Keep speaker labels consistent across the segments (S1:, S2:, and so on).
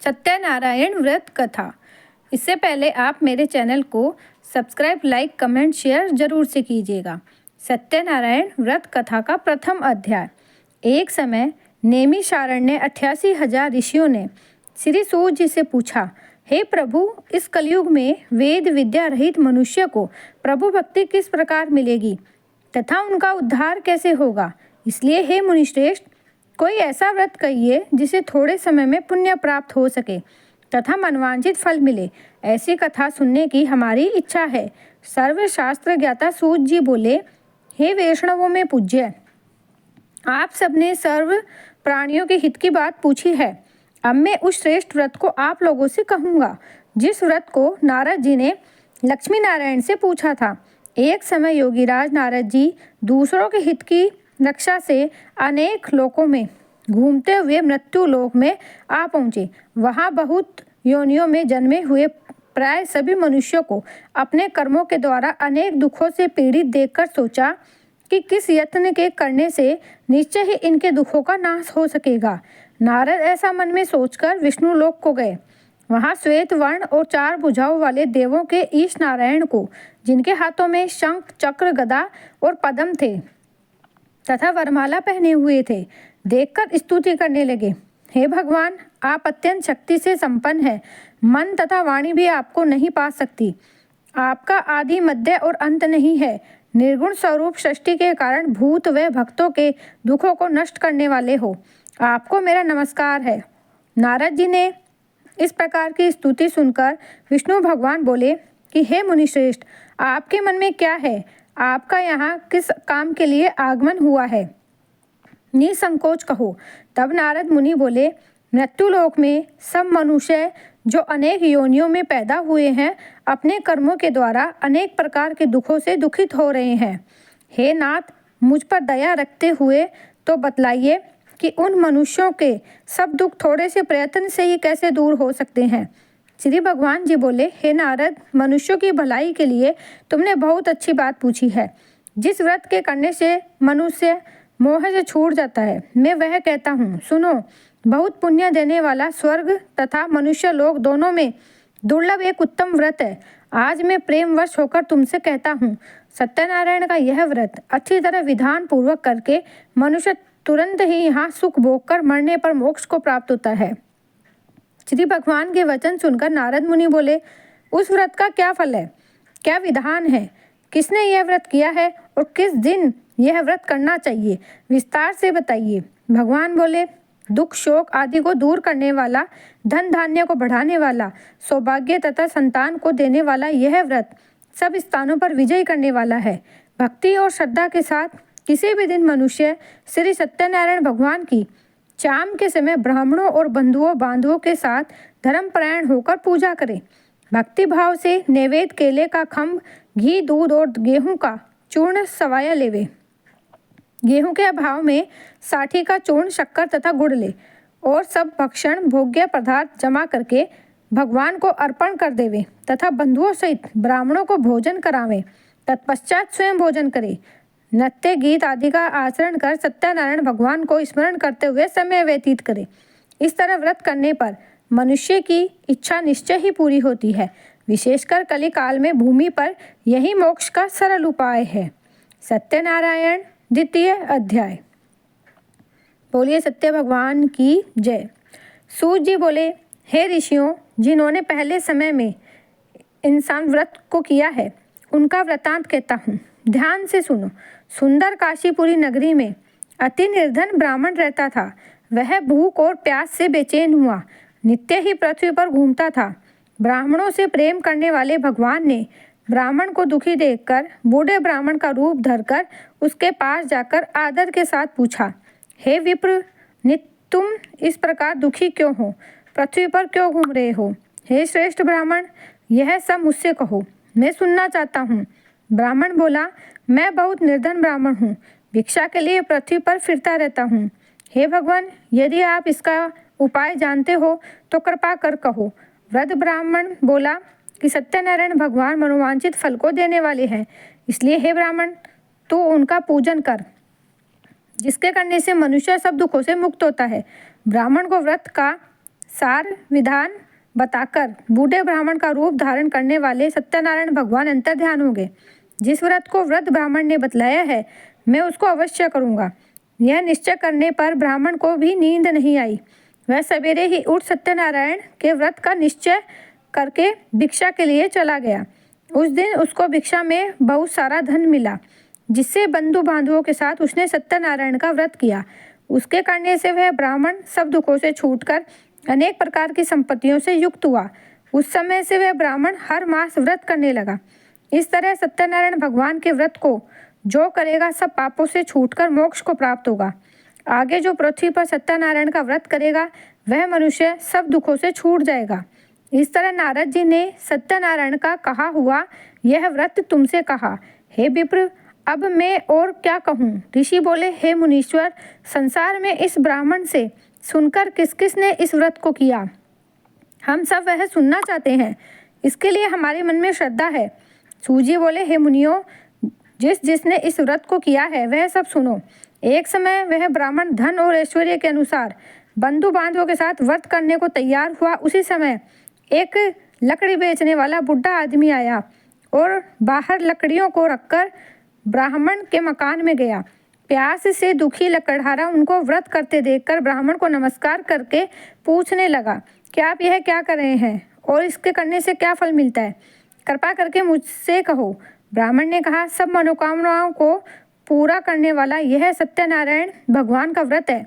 S1: सत्यनारायण व्रत कथा। इससे पहले आप मेरे चैनल को सब्सक्राइब, लाइक, कमेंट, शेयर जरूर से कीजिएगा। सत्यनारायण व्रत कथा का प्रथम अध्याय। एक समय नैमिषारण्य 88,000 ऋषियों ने श्री सूत जी से पूछा, हे प्रभु, इस कलयुग में वेद विद्या रहित मनुष्य को प्रभु भक्ति किस प्रकार मिलेगी तथा उनका उद्धार कैसे होगा? इसलिए हे मुनिश्रेष्ठ, कोई ऐसा व्रत कहिए जिसे थोड़े समय में पुण्य प्राप्त हो सके तथा मनवांछित फल मिले। ऐसी कथा सुनने की हमारी इच्छा है। सर्वशास्त्र ज्ञाता सूत जी बोले, हे वैष्णवों में पूज्य, आप सबने सर्व प्राणियों के हित की बात पूछी है। अब मैं उस श्रेष्ठ व्रत को आप लोगों से कहूँगा जिस व्रत को नारद जी ने लक्ष्मी नारायण से पूछा था। एक समय योगीराज नारद जी दूसरों के हित की रक्षा से अनेक लोकों में घूमते हुए मृत्यु लोक में आ पहुँचे। वहाँ बहुत योनियों में जन्मे हुए प्राय सभी मनुष्यों को अपने कर्मों के द्वारा अनेक दुखों से पीड़ित देखकर सोचा कि किस यत्न के करने से निश्चय ही इनके दुखों का नाश हो सकेगा। नारद ऐसा मन में सोचकर विष्णु लोक को गए। वहाँ श्वेत वर्ण और 4 भुजाओं वाले देवों के ईश नारायण को, जिनके हाथों में शंख, चक्र, गदा और पद्म थे तथा वरमाला पहने हुए थे, देखकर स्तुति करने लगे। हे भगवान, आप अत्यंत शक्ति से संपन्न हैं। मन तथा वाणी भी आपको नहीं पा सकती। आपका आदि, मध्य और अंत नहीं है। निर्गुण स्वरूप सृष्टि के कारण भूत व भक्तों के दुखों को नष्ट करने वाले हो। आपको मेरा नमस्कार है। नारद जी ने इस प्रकार की स्तुति सुनकर विष्णु भगवान बोले कि हे मुनिश्रेष्ठ, आपके मन में क्या है? आपका यहाँ किस काम के लिए आगमन हुआ है? निसंकोच कहो। तब नारद मुनि बोले, मृत्युलोक में सब मनुष्य जो अनेक योनियों में पैदा हुए हैं, अपने कर्मों के द्वारा अनेक प्रकार के दुखों से दुखित हो रहे हैं। हे नाथ, मुझ पर दया रखते हुए तो बतलाइए कि उन मनुष्यों के सब दुख थोड़े से प्रयत्न से ही कैसे दूर हो सकते हैं। श्री भगवान जी बोले, हे नारद, मनुष्यों की भलाई के लिए तुमने बहुत अच्छी बात पूछी है। जिस व्रत के करने से मनुष्य मोह से छूट जाता है, मैं वह कहता हूँ, सुनो। बहुत पुण्य देने वाला स्वर्ग तथा मनुष्य लोक दोनों में दुर्लभ एक उत्तम व्रत है। आज मैं प्रेमवश होकर तुमसे कहता हूँ, सत्यनारायण का यह व्रत अच्छी तरह विधान पूर्वक करके मनुष्य तुरंत ही यहाँ सुख भोग कर मरने पर मोक्ष को प्राप्त होता है। श्री भगवान के वचन सुनकर नारद मुनि बोले, उस व्रत का क्या फल है? क्या विधान है? किसने यह व्रत किया है और किस दिन यह व्रत करना चाहिए? विस्तार से बताइए। भगवान बोले, दुख, शोक आदि को दूर करने वाला, धन धान्य को बढ़ाने वाला, सौभाग्य तथा संतान को देने वाला यह व्रत सब स्थानों पर विजय करने वाला है। भक्ति और श्रद्धा के साथ किसी भी दिन मनुष्य श्री सत्यनारायण भगवान की शाम के समय ब्राह्मणों और बंधुओं बांधवों के साथ धर्मपरायण होकर पूजा करे। भक्ति भाव से नैवेद्य केले का खम्भ, घी, दूध और गेहूं का चूर्ण सवाया लेवे। गेहूं के अभाव में साठी का चूर्ण, शक्कर तथा गुड़ ले और सब भक्षण भोग्य पदार्थ जमा करके भगवान को अर्पण कर देवे तथा बंधुओं सहित ब्राह्मणों को भोजन करावे। तत्पश्चात स्वयं भोजन करे। नृत्य, गीत आदि का आचरण कर सत्यनारायण भगवान को स्मरण करते हुए समय व्यतीत करे। इस तरह व्रत करने पर मनुष्य की इच्छा निश्चय ही पूरी होती है। विशेषकर कली काल में भूमि पर यही मोक्ष का सरल उपाय है। सत्यनारायण द्वितीय अध्याय। बोलिए सत्य भगवान की जय। सूत जी बोले, हे ऋषियों, जिन्होंने पहले समय में इंसान व्रत को किया है, उनका वृतांत कहता हूँ, ध्यान से सुनो। सुंदर काशीपुरी नगरी में अति निर्धन ब्राह्मण रहता था। वह भूख और प्यास से बेचैन हुआ नित्य ही पृथ्वी पर घूमता था। ब्राह्मणों से प्रेम करने वाले भगवान ने ब्राह्मण को दुखी देखकर बूढ़े ब्राह्मण का रूप धरकर उसके पास जाकर आदर के साथ पूछा, हे विप्र, तुम इस प्रकार दुखी क्यों हो? पृथ्वी पर क्यों घूम रहे हो? हे श्रेष्ठ ब्राह्मण, यह सब मुझसे कहो, मैं सुनना चाहता हूँ। ब्राह्मण बोला, मैं बहुत निर्धन ब्राह्मण हूँ, भिक्षा के लिए पृथ्वी पर फिरता रहता हूँ। हे भगवान, यदि आप इसका उपाय जानते हो तो कृपा कर कहो। वृद्ध ब्राह्मण बोला कि सत्यनारायण भगवान मनोवांछित फल को देने वाले हैं, इसलिए हे ब्राह्मण, तू उनका पूजन कर, जिसके करने से मनुष्य सब दुखों से मुक्त होता है। ब्राह्मण को व्रत का सार विधान बताकर बूढ़े ब्राह्मण का रूप धारण करने वाले सत्यनारायण भगवान अंतर्ध्यान हो गए। जिस व्रत को वृद्ध ब्राह्मण ने बतलाया है मैं उसको अवश्य करूँगा। यह निश्चय करने पर ब्राह्मण को भी नींद नहीं आई। वह सवेरे ही उठ सत्यनारायण के व्रत का निश्चय करके भिक्षा के लिए चला गया। उस दिन उसको भिक्षा में बहुत सारा धन मिला, जिससे बंधु बांधवों के साथ उसने सत्यनारायण का व्रत किया। उसके करने से वह ब्राह्मण सब दुखों से छूटकर अनेक प्रकार की संपत्तियों से युक्त हुआ। उस समय से वह ब्राह्मण हर मास व्रत करने लगा। इस तरह सत्यनारायण भगवान के व्रत को जो करेगा सब पापों से छूटकर मोक्ष को प्राप्त होगा। आगे जो पृथ्वी पर सत्यनारायण का व्रत करेगा वह मनुष्य सब दुखों से छूट जाएगा। इस तरह नारद जी ने सत्यनारायण का कहा हुआ यह व्रत तुमसे कहा। हे विप्र, अब मैं और क्या कहूँ। ऋषि बोले, हे मुनीश्वर, संसार में इस ब्राह्मण से सुनकर किस किस ने इस व्रत को किया, हम सब वह सुनना चाहते हैं। इसके लिए हमारे मन में श्रद्धा है। सूजी बोले, हे मुनियों, जिसने इस व्रत को किया है वह सब सुनो। एक समय वह ब्राह्मण धन और ऐश्वर्य के अनुसार बंधु बांधवों के साथ व्रत करने को तैयार हुआ। उसी समय एक लकड़ी बेचने वाला बुढ़ा आदमी आया और बाहर लकड़ियों को रखकर ब्राह्मण के मकान में गया। प्यास से दुखी लकड़हारा उनको व्रत करते देखकर ब्राह्मण को नमस्कार करके पूछने लगा कि आप यह क्या कर रहे हैं और इसके करने से क्या फल मिलता है, कृपा करके मुझसे कहो। ब्राह्मण ने कहा, सब मनोकामनाओं को पूरा करने वाला यह सत्यनारायण भगवान का व्रत है।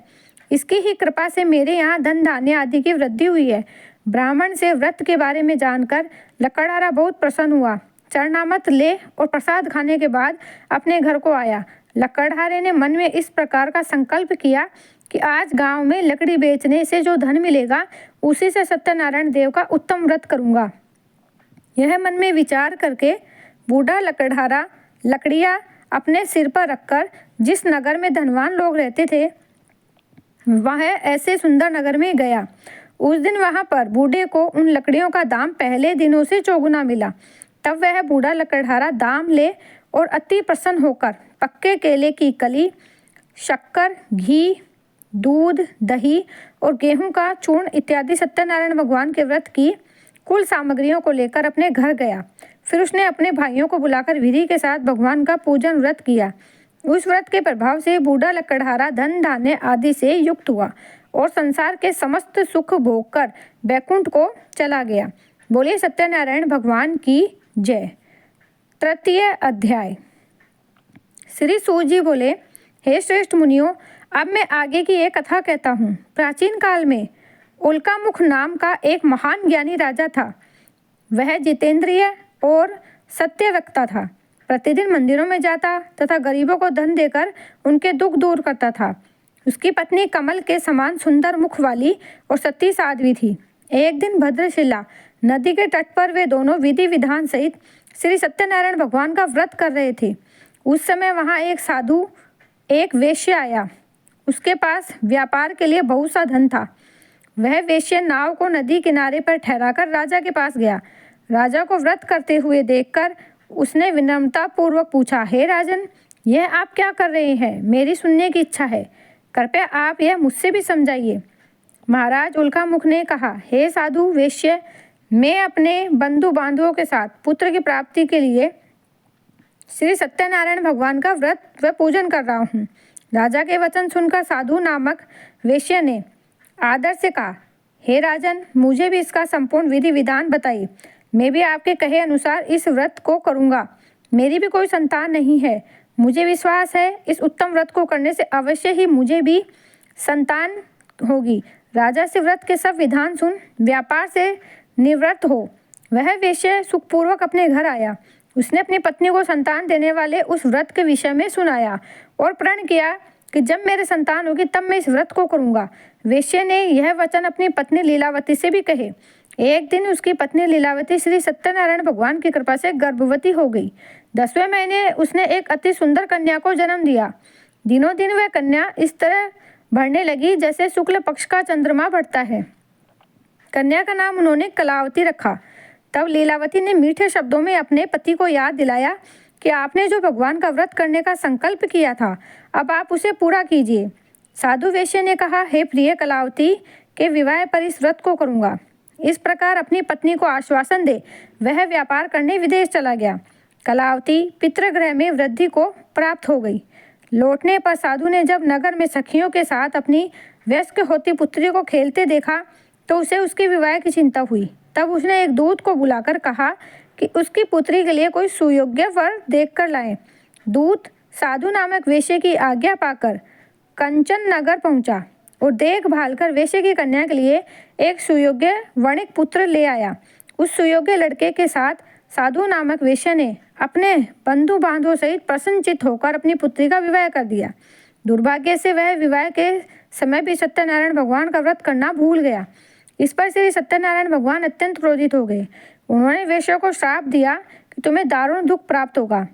S1: इसकी ही कृपा से मेरे यहाँ धन धान्य आदि की वृद्धि हुई है। ब्राह्मण से व्रत के बारे में जानकर लकड़हारा बहुत प्रसन्न हुआ। चरणामत ले और प्रसाद खाने के बाद अपने घर को आया। लकड़हारे ने मन में इस प्रकार का संकल्प किया कि आज गांव में लकड़ी बेचने से जो धन मिलेगा उसी से सत्यनारायण देव का उत्तम व्रत करूँगा। यह मन में विचार करके बूढ़ा लकड़हारा लकड़ियाँ अपने सिर पर रखकर जिस नगर में धनवान लोग रहते थे वह ऐसे सुंदर नगर में गया। उस दिन वहाँ पर बूढ़े को उन लकड़ियों का दाम पहले दिनों से चौगुना मिला। तब वह बूढ़ा लकड़हारा दाम ले और अति प्रसन्न होकर पक्के केले की कली, शक्कर, घी, दूध, दही और गेहूं का चूर्ण इत्यादि सत्यनारायण भगवान के व्रत की कुल सामग्रियों को लेकर अपने घर गया। फिर उसने अपने भाइयों को बुलाकर विधि के साथ भगवान का पूजन व्रत किया। उस व्रत के प्रभाव से बूढ़ा लकड़हारा धन धान्य आदि से युक्त हुआ और संसार के समस्त सुख भोग कर बैकुंठ को चला गया। बोलिए सत्यनारायण भगवान की जय। तृतीय अध्याय। श्री सूत जी बोले, हे श्रेष्ठ मुनियों, अब मैं आगे की एक कथा कहता हूँ। प्राचीन काल में उल्कामुख नाम का एक महान ज्ञानी राजा था। वह जितेंद्रिय और सत्यवक्ता था। प्रतिदिन मंदिरों में जाता तथा गरीबों को धन देकर उनके दुख दूर करता था। उसकी पत्नी कमल के समान सुंदर मुख वाली और सती साध्वी थी। एक दिन भद्रशिला नदी के तट पर वे दोनों विधि विधान सहित श्री सत्यनारायण भगवान का व्रत कर रहे थे। उस समय वहाँ एक साधु, एक वेश्य आया। उसके पास व्यापार के लिए बहुत सा धन था। वह वेश्य नाव को नदी किनारे पर ठहराकर राजा के पास गया। राजा को व्रत करते हुए देखकर उसने विनम्रता पूर्वक पूछा, हे राजन, यह आप क्या कर रहे हैं? मेरी सुनने की इच्छा है, कृपया आप यह मुझसे भी समझाइए। महाराज उल्कामुख ने कहा, हे साधु वेश्य, मैं अपने बंधु बांधवों के साथ पुत्र की प्राप्ति के लिए श्री सत्यनारायण भगवान का व्रत व पूजन कर रहा हूँ। राजा के वचन सुनकर साधु नामक वेश्य ने आदर से कहा, हे राजन, मुझे भी इसका संपूर्ण विधि विधान बताइए। मैं भी आपके कहे अनुसार इस व्रत को करूँगा। मेरी भी कोई संतान नहीं है। मुझे विश्वास है इस उत्तम व्रत को करने से अवश्य ही मुझे भी संतान होगी। राजा से व्रत के सब विधान सुन व्यापार से निवृत्त हो वह वेश्य सुखपूर्वक अपने घर आया। उसने अपनी पत्नी को संतान देने वाले उस व्रत के विषय में सुनाया और प्रण किया कि जब मेरे संतान होगी तब मैं इस व्रत को करूँगा। वेश्य ने यह वचन अपनी पत्नी लीलावती से भी कहे। एक दिन उसकी पत्नी लीलावती श्री सत्यनारायण भगवान की कृपा से गर्भवती हो गई। 10वें महीने उसने एक अति सुंदर कन्या को जन्म दिया। दिनों दिन वह कन्या इस तरह बढ़ने लगी जैसे शुक्ल पक्ष का चंद्रमा बढ़ता है। कन्या का नाम उन्होंने कलावती रखा। तब लीलावती ने मीठे शब्दों में अपने पति को याद दिलाया कि आपने जो भगवान का व्रत करने का संकल्प किया था अब आप उसे पूरा कीजिए। साधु वेश्य ने कहा, हे प्रिय कलावती, कि विवाह पर इस व्रत को करूँगा। इस प्रकार अपनी पत्नी को आश्वासन दे वह व्यापार करने विदेश चला गया। कलावती पितृगृह में वृद्धि को प्राप्त हो गई। लौटने पर साधु ने जब नगर में सखियों के साथ अपनी वयस्क होती पुत्री को खेलते देखा तो उसे उसके विवाह की चिंता हुई। तब उसने एक दूत को बुलाकर कहा कि उसकी पुत्री के लिए कोई सुयोग्य वर देखकर लाए। दूत साधु नामक वेश्या की आज्ञा पाकर कंचन नगर पहुंचा और देखभाल कर वेश्या की कन्या के लिए एक सुयोग्य वणिक पुत्र ले आया। उस सुयोग्य लड़के के साथ साधु नामक वेश्या ने अपने बंधु बांधवों सहित प्रसन्नचित होकर अपनी पुत्री का विवाह कर दिया। दुर्भाग्य से वह विवाह के समय भी सत्यनारायण भगवान का व्रत करना भूल गया। इस पर श्री सत्यनारायण भगवान अत्यंत क्रोधित हो गए। उन्होंने वेश्या को श्राप दिया कि तुम्हें दारुण दुख प्राप्त होगा।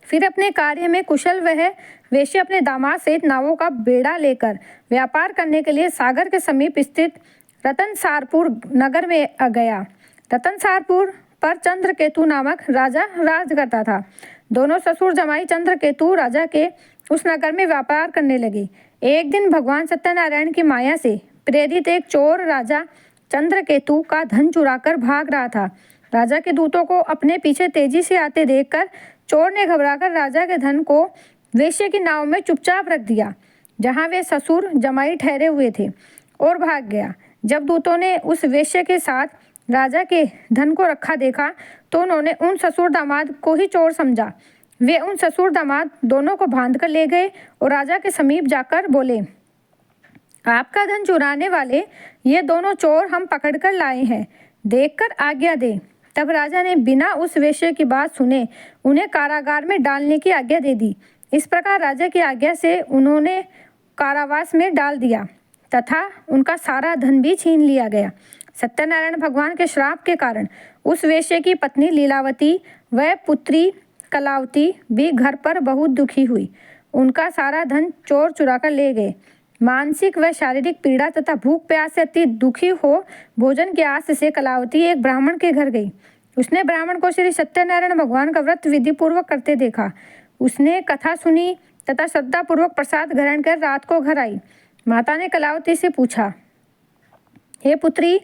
S1: फिर अपने कार्य में कुशल वह वेश्या अपने दामाद सहित नावों का बेड़ा लेकर व्यापार करने के लिए सागर के समीप स्थित रतनसारपुर नगर में गया। रतनसारपुर पर चंद्रकेतु नामक राजा राज करता था। दोनों ससुर जमाई चंद्रकेतु राजा के उस नगर में व्यापार करने लगे। एक दिन भगवान सत्यनारायण की माया से प्रेरित एक चोर राजा चंद्रकेतु का धन चुराकर भाग रहा था। राजा के दूतों को अपने पीछे तेजी से आते देखकर चोर ने घबराकर राजा के धन को वेश्या की नाव में चुपचाप रख दिया जहां वे ससुर जमाई ठहरे हुए थे और भाग गया। जब दूतों ने उस वेश्या के साथ राजा के धन को रखा देखा तो उन्होंने उन ससुर दामाद को ही चोर समझा। वे उन ससुर दामाद दोनों को बांध कर ले गए और राजा के समीप जाकर बोले, आपका धन चुराने वाले ये दोनों चोर हम पकड़कर लाए हैं, देखकर आज्ञा दे। तब राजा ने बिना उस वेश्या की बात सुने उन्हें कारागार में डालने की आज्ञा दे दी। इस प्रकार राजा की आज्ञा से उन्होंने कारावास में डाल दिया तथा उनका सारा धन भी छीन लिया गया। सत्यनारायण भगवान के श्राप के कारण उस वेश्या की पत्नी लीलावती व पुत्री कलावती भी घर पर बहुत दुखी हुई। उनका सारा धन चोर चुरा कर ले गए। मानसिक व शारीरिक पीड़ा तथा भूख प्यास से अति दुखी हो भोजन की आस से कलावती एक ब्राह्मण के घर गई। उसने ब्राह्मण को श्री सत्यनारायण भगवान का व्रत विधि पूर्वक करते देखा। उसने कथा सुनी तथा श्रद्धापूर्वक प्रसाद ग्रहण कर रात को घर आई। माता ने कलावती से पूछा, हे पुत्री,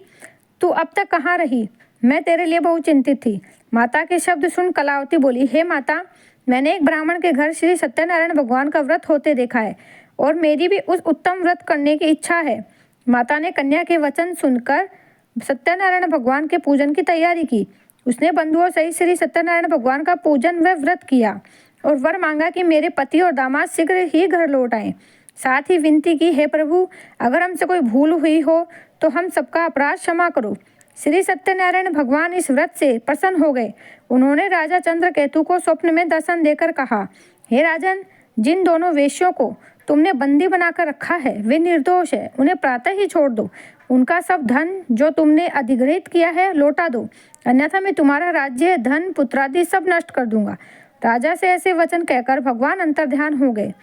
S1: तू अब तक कहाँ रही? मैं तेरे लिए बहुत चिंतित थी। माता के शब्द सुन कलावती बोली, हे माता, मैंने एक ब्राह्मण के घर श्री सत्यनारायण भगवान का व्रत होते देखा है और मेरी भी उस उत्तम व्रत करने की इच्छा है। माता ने कन्या के वचन सुनकर सत्यनारायण भगवान के पूजन की तैयारी की। उसने बंधुओं सहित श्री सत्यनारायण भगवान का पूजन व व्रत किया और वर मांगा कि मेरे पति और दामाद शीघ्र ही घर लौट आएं। साथ ही विनती की, हे प्रभु, अगर हमसे कोई भूल हुई हो तो हम सबका अपराध क्षमा करो। श्री सत्यनारायण भगवान इस व्रत से प्रसन्न हो गए। उन्होंने राजा चंद्रकेतु को स्वप्न में दर्शन देकर कहा, हे राजन, जिन दोनों वेश्यों को तुमने बंदी बनाकर रखा है वे निर्दोष है, उन्हें प्रातः ही छोड़ दो। उनका सब धन जो तुमने अधिग्रहित किया है लौटा दो, अन्यथा मैं तुम्हारा राज्य, धन, पुत्रादि सब नष्ट कर दूंगा। राजा से ऐसे वचन कहकर भगवान अंतर्ध्यान हो गए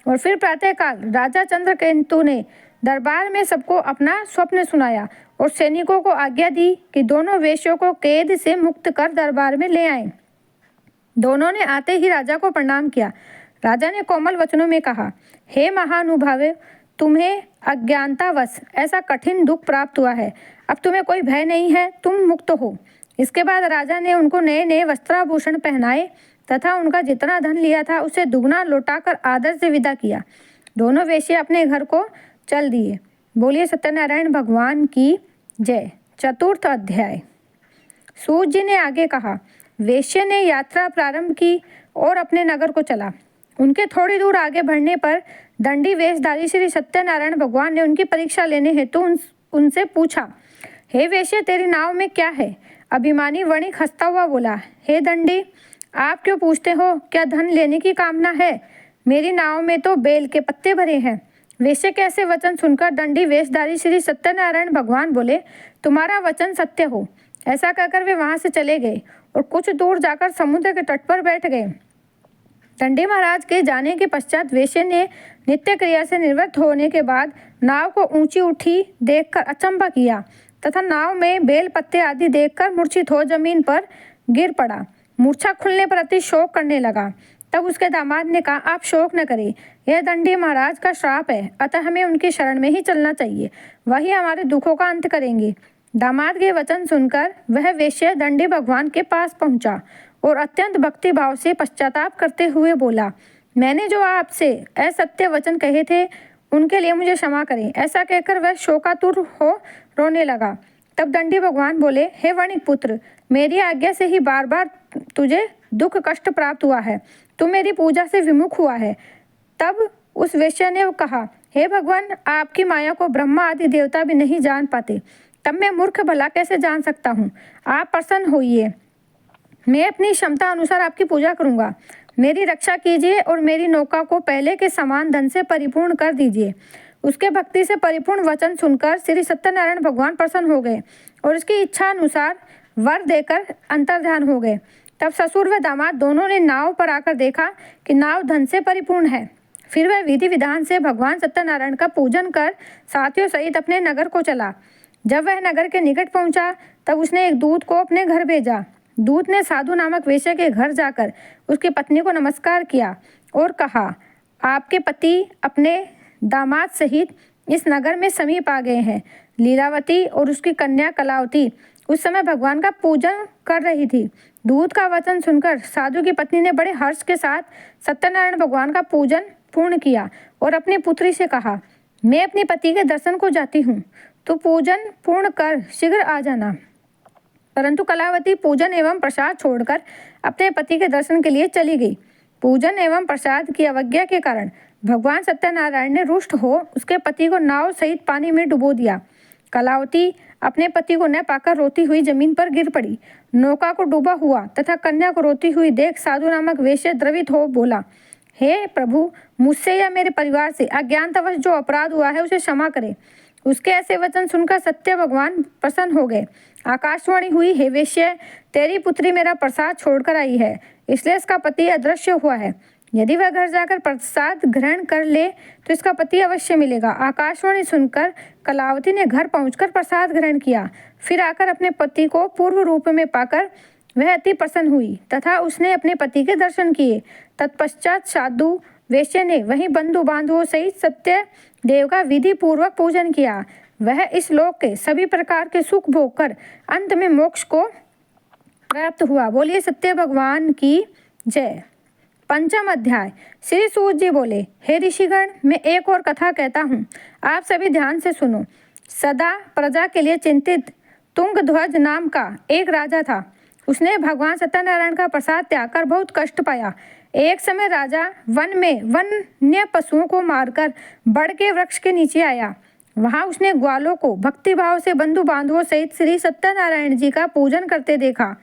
S1: और फिर प्रातःकाल राजा चंद्रकेतु ने दरबार में सबको अपना स्वप्न सुनाया और सैनिकों को आज्ञा दी कि दोनों वेश्यों को कैद से मुक्त कर दरबार में ले आएं। दोनों ने आते ही राजा को प्रणाम किया। राजा ने कोमल वचनों में कहा, हे महानुभावे, तुम्हें अज्ञानतावश ऐसा कठिन दुख प्राप्त हुआ है। अब तुम्हें कोई भय नहीं है, तुम मुक्त हो। इसके बाद राजा ने उनको नए नए वस्त्राभूषण पहनाए तथा उनका जितना धन लिया था उसे दुगना लौटाकर आदर से विदा किया। दोनों वेश्या अपने घर को चल दिए। बोलिए सत्यनारायण भगवान की जय। चतुर्थ अध्याय। सूत जी ने आगे कहा, वेश्या ने यात्रा प्रारंभ की और अपने नगर को चला। उनके थोड़ी दूर आगे बढ़ने पर दंडी वेशधारी श्री सत्यनारायण भगवान ने उनकी परीक्षा लेने हेतु उनसे पूछा, हे वेश्या, तेरी नाव में क्या है? अभिमानी वणिक हंसता हुआ बोला, हे दंडी, आप क्यों पूछते हो? क्या धन लेने की कामना है? मेरी नाव में तो बेल के पत्ते भरे हैं। वेश्या के ऐसे वचन सुनकर दंडी वेशधारी श्री सत्यनारायण भगवान बोले, तुम्हारा वचन सत्य हो। ऐसा कहकर वे वहां से चले गए और कुछ दूर जाकर समुद्र के तट पर बैठ गए। दंडी महाराज के जाने के पश्चात वेश्या ने नित्य क्रिया से निवृत्त होने के बाद नाव को ऊंची उठी देखकर अचंभा किया तथा नाव में बेल पत्ते आदि देखकर मूर्छित हो जमीन पर गिर पड़ा। मूर्छा खुलने पर अति शोक करने लगा। तब उसके दामाद ने कहा, आप शोक न करें, यह दंडी महाराज का श्राप है, अतः हमें उनकी शरण में ही चलना चाहिए। वही हमारे दुखों का अंत करेंगे। दामाद के वचन सुनकर वह वेश्या दंडी भगवान के पास पहुंचा और अत्यंत भक्ति भाव से पश्चाताप करते हुए बोला, मैंने जो आपसे असत्य वचन कहे थे उनके लिए मुझे क्षमा करें। ऐसा कहकर वह शोकातुर हो रोने लगा। तब दंडी भगवान बोले, हे वणिक पुत्र, मेरी आज्ञा से ही बार बार तुझे दुख कष्ट प्राप्त हुआ है, तू मेरी पूजा से विमुख हुआ है। तब उस वेश्या ने कहा, हे भगवान, आपकी माया को ब्रह्मा आदि देवता भी नहीं जान पाते, तब मैं मूर्ख भला कैसे जान सकता हूँ। आप प्रसन्न होइए, मैं अपनी क्षमता अनुसार आपकी पूजा करूँगा। मेरी रक्षा कीजिए और मेरी नौका को पहले के समान धन से परिपूर्ण कर दीजिए। उसके भक्ति से परिपूर्ण वचन सुनकर श्री सत्यनारायण भगवान प्रसन्न हो गए और उसकी इच्छा अनुसार वर देकर अंतर्ध्यान हो गए। तब ससुर व दामाद दोनों ने नाव पर आकर देखा कि नाव धन से परिपूर्ण है। फिर वह विधि विधान से भगवान सत्यनारायण का पूजन कर साथियों सहित अपने नगर को चला। जब वह नगर के निकट पहुंचा तब उसने एक दूत को अपने घर भेजा। दूत ने साधु नामक वेश्या के घर जाकर उसकी पत्नी को नमस्कार किया और कहा, आपके पति अपने दामाद सहित इस नगर में समीप आ गए हैं। लीलावती और उसकी कन्या कलावती उस समय भगवान का पूजन कर रही थी। दूत का वचन सुनकर साधु की पत्नी ने बड़े हर्ष के साथ सत्यनारायण भगवान का पूजन पूर्ण किया और अपनी पुत्री से कहा, मैं अपने पति के दर्शन को जाती हूँ, तो पूजन पूर्ण कर शीघ्र आ जाना। परंतु कलावती पूजन एवं प्रसाद छोड़कर अपने पति के दर्शन के लिए चली गई। पूजन एवं प्रसाद की अवज्ञा के कारण भगवान सत्यनारायण ने रुष्ट हो उसके पति को नाव सहित पानी में डुबो दिया। कलावती अपने पति को न पाकर रोती हुई जमीन पर गिर पड़ी। नौका को डूबा हुआ तथा कन्या को रोती हुई देख साधु नामक वेश्या द्रवित हो बोला, हे प्रभु, मुझसे या मेरे परिवार से अज्ञानतावश जो अपराध हुआ है उसे क्षमा करें। उसके ऐसे वचन सुनकर सत्य भगवान प्रसन्न हो गए। आकाशवाणी हुई, हे वेश्या, तेरी पुत्री मेरा प्रसाद छोड़कर आई है, इसलिए इसका पति अदृश्य हुआ है। यदि वह घर जाकर प्रसाद ग्रहण कर ले तो इसका पति अवश्य मिलेगा। आकाशवाणी सुनकर कलावती ने घर पहुंचकर प्रसाद ग्रहण किया। फिर आकर अपने पति को पूर्व रूप में पाकर वह अति प्रसन्न हुई तथा उसने अपने पति के दर्शन किए। तत्पश्चात साधु वेश्या ने वहीं बंधु बांधवों सहित सत्य देव का विधि पूर्वक पूजन किया। वह इस लोक के सभी प्रकार के सुख भोग कर अंत में मोक्ष को प्राप्त हुआ। बोलिए सत्य भगवान की जय। पंचम अध्याय। श्री सूत जी बोले, हे ऋषिगण, मैं एक और कथा कहता हूँ, आप सभी ध्यान से सुनो। सदा प्रजा के लिए चिंतित तुंगध्वज नाम का एक राजा था। उसने भगवान सत्यनारायण का प्रसाद त्याग कर बहुत कष्ट पाया। एक समय राजा वन में वन्य पशुओं को मारकर बड़ के वृक्ष के नीचे आया। वहां उसने ग्वालों को भक्तिभाव से बंधु बांधवों सहित श्री सत्यनारायण जी का पूजन करते देखा।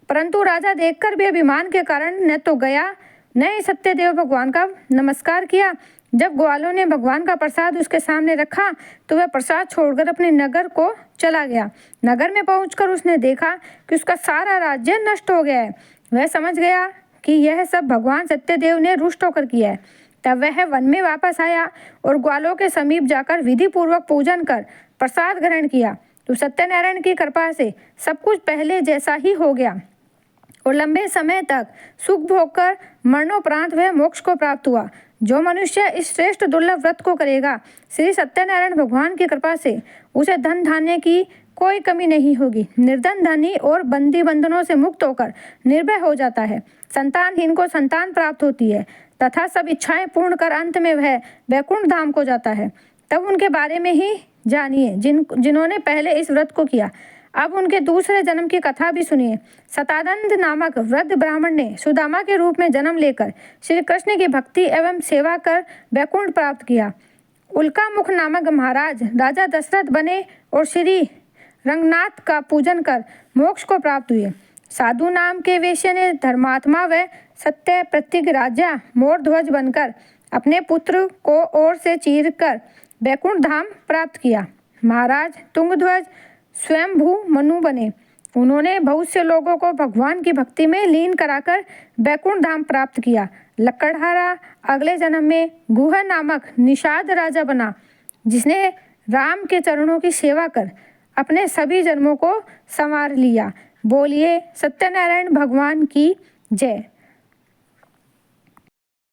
S1: परंतु राजा देखकर भी अभिमान के कारण न तो गया न ही सत्यदेव भगवान का नमस्कार किया। जब ग्वालों ने भगवान का प्रसाद उसके सामने रखा तो वह प्रसाद छोड़कर अपने नगर को चला गया। नगर में पहुंचकर उसने देखा कि उसका सारा राज्य नष्ट हो गया है। वह समझ गया कि यह सब भगवान सत्यदेव ने रुष्ट होकर किया है। तब वह वन में वापस आया और ग्वालों के समीप जाकर विधि पूर्वक पूजन कर प्रसाद ग्रहण किया। तो सत्यनारायण की कृपा से सब कुछ पहले जैसा ही हो गया और लंबे समय तक सुख भोग कर मरणोपरांत वह मोक्ष को प्राप्त हुआ। जो मनुष्य इस श्रेष्ठ दुर्लभ व्रत को करेगा, श्री सत्यनारायण भगवान की कृपा से उसे धन धान्य की कोई कमी नहीं होगी। निर्धन धनी और बंदी बंधनों से मुक्त होकर निर्भय हो जाता है। संतानहीन को संतान प्राप्त होती है तथा सब इच्छाएं पूर्ण कर अंत में वह वैकुंठ धाम को जाता है। तब उनके बारे में ही जानिए जिन्होंने पहले इस व्रत को किया। अब उनके दूसरे जन्म की कथा भी सुनिए। शतानंद नामक वृद्ध ब्राह्मण ने सुदामा के रूप में जन्म लेकर श्री कृष्ण की भक्ति एवं सेवा कर वैकुंठ प्राप्त किया। उल्कामुख नामक महाराज राजा दशरथ बने और श्री रंगनाथ का पूजन कर मोक्ष को प्राप्त हुए। साधु नाम के वेश्य ने धर्मात्मा व सत्य प्रत्येक राजा मोरध्वज बनकर अपने पुत्र को ओर से चीर कर वैकुंठ धाम प्राप्त किया। महाराज तुंगध्वज स्वयंभू मनु बने। उन्होंने बहुत से लोगों को भगवान की भक्ति में लीन कराकर वैकुंठ धाम प्राप्त किया। लकड़हारा अगले जन्म में गुहा नामक निषाद राजा बना, जिसने राम के चरणों की सेवा कर अपने सभी जन्मों को संवार लिया। बोलिए सत्यनारायण भगवान की जय।